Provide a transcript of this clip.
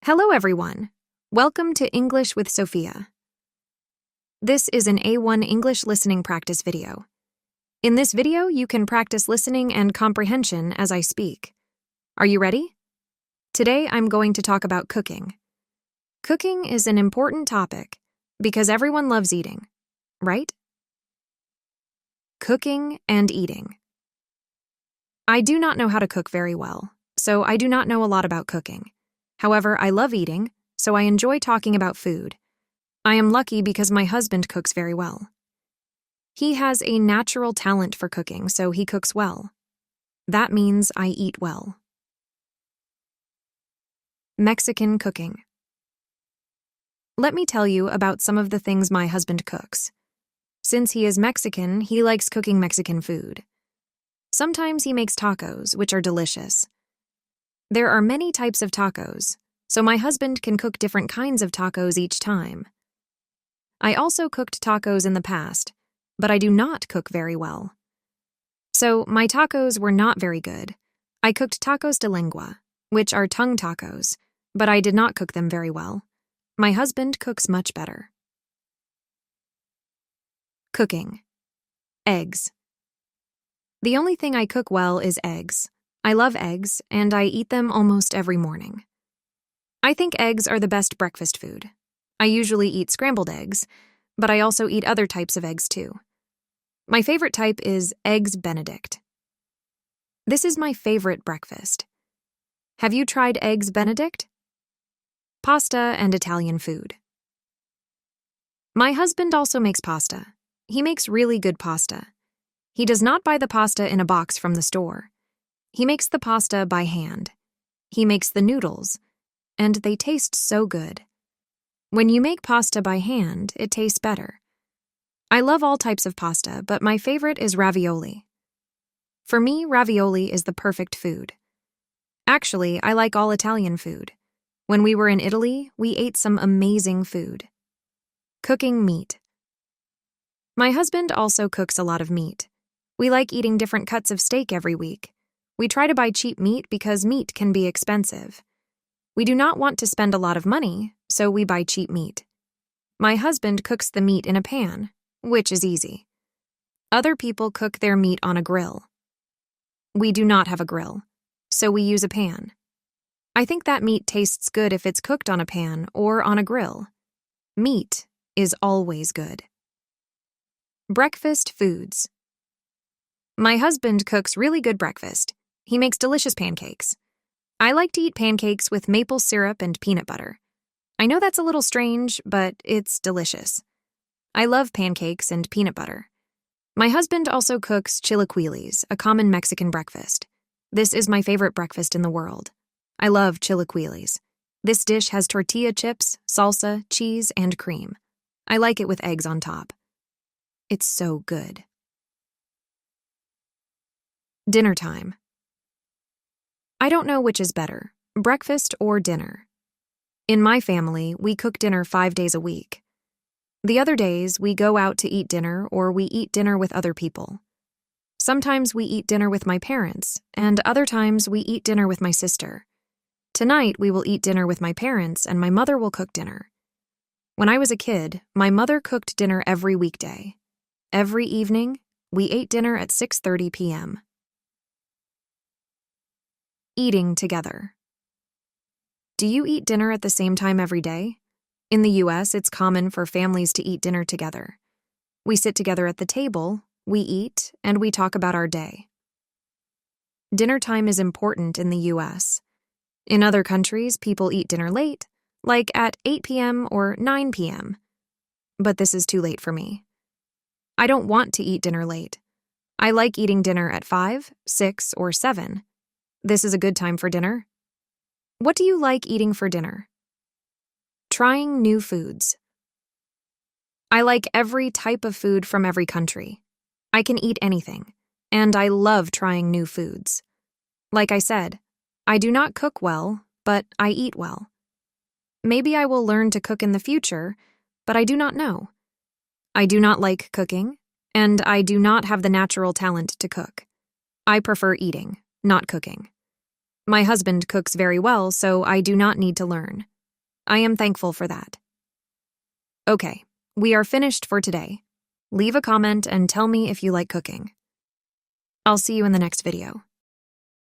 Hello, everyone. Welcome to English with Sophia. This is an A1 English listening practice video. In this video, you can practice listening and comprehension as I speak. Are you ready? Today, I'm going to talk about cooking. Cooking is an important topic because everyone loves eating, right? Cooking and eating. I do not know how to cook very well, so I do not know a lot about cooking. However, I love eating, so I enjoy talking about food. I am lucky because my husband cooks very well. He has a natural talent for cooking, so he cooks well. That means I eat well. Mexican cooking. Let me tell you about some of the things my husband cooks. Since he is Mexican, he likes cooking Mexican food. Sometimes he makes tacos, which are delicious. There are many types of tacos, so my husband can cook different kinds of tacos each time. I also cooked tacos in the past, but I do not cook very well. So my tacos were not very good. I cooked tacos de lengua, which are tongue tacos, but I did not cook them very well. My husband cooks much better. Cooking. Eggs. The only thing I cook well is eggs. I love eggs, and I eat them almost every morning. I think eggs are the best breakfast food. I usually eat scrambled eggs, but I also eat other types of eggs too. My favorite type is Eggs Benedict. This is my favorite breakfast. Have you tried Eggs Benedict? Pasta and Italian food. My husband also makes pasta. He makes really good pasta. He does not buy the pasta in a box from the store. He makes the pasta by hand. He makes the noodles, and they taste so good. When you make pasta by hand, it tastes better. I love all types of pasta, but my favorite is ravioli. For me, ravioli is the perfect food. Actually, I like all Italian food. When we were in Italy, we ate some amazing food. Cooking meat. My husband also cooks a lot of meat. We like eating different cuts of steak every week. We try to buy cheap meat because meat can be expensive. We do not want to spend a lot of money, so we buy cheap meat. My husband cooks the meat in a pan, which is easy. Other people cook their meat on a grill. We do not have a grill, so we use a pan. I think that meat tastes good if it's cooked on a pan or on a grill. Meat is always good. Breakfast foods. My husband cooks really good breakfast. He makes delicious pancakes. I like to eat pancakes with maple syrup and peanut butter. I know that's a little strange, but it's delicious. I love pancakes and peanut butter. My husband also cooks chilaquiles, a common Mexican breakfast. This is my favorite breakfast in the world. I love chilaquiles. This dish has tortilla chips, salsa, cheese, and cream. I like it with eggs on top. It's so good. Dinner time. I don't know which is better, breakfast or dinner. In my family, we cook dinner 5 days a week. The other days, we go out to eat dinner or we eat dinner with other people. Sometimes we eat dinner with my parents, and other times we eat dinner with my sister. Tonight, we will eat dinner with my parents, and my mother will cook dinner. When I was a kid, my mother cooked dinner every weekday. Every evening, we ate dinner at 6:30 p.m. Eating together. Do you eat dinner at the same time every day? In the U.S., it's common for families to eat dinner together. We sit together at the table, we eat, and we talk about our day. Dinner time is important in the U.S. In other countries, people eat dinner late, like at 8 p.m. or 9 p.m. But this is too late for me. I don't want to eat dinner late. I like eating dinner at 5, 6, or 7. This is a good time for dinner. What do you like eating for dinner? Trying new foods. I like every type of food from every country. I can eat anything, and I love trying new foods. Like I said, I do not cook well, but I eat well. Maybe I will learn to cook in the future, but I do not know. I do not like cooking, and I do not have the natural talent to cook. I prefer eating, not cooking. My husband cooks very well, so I do not need to learn. I am thankful for that. Okay, we are finished for today. Leave a comment and tell me if you like cooking. I'll see you in the next video.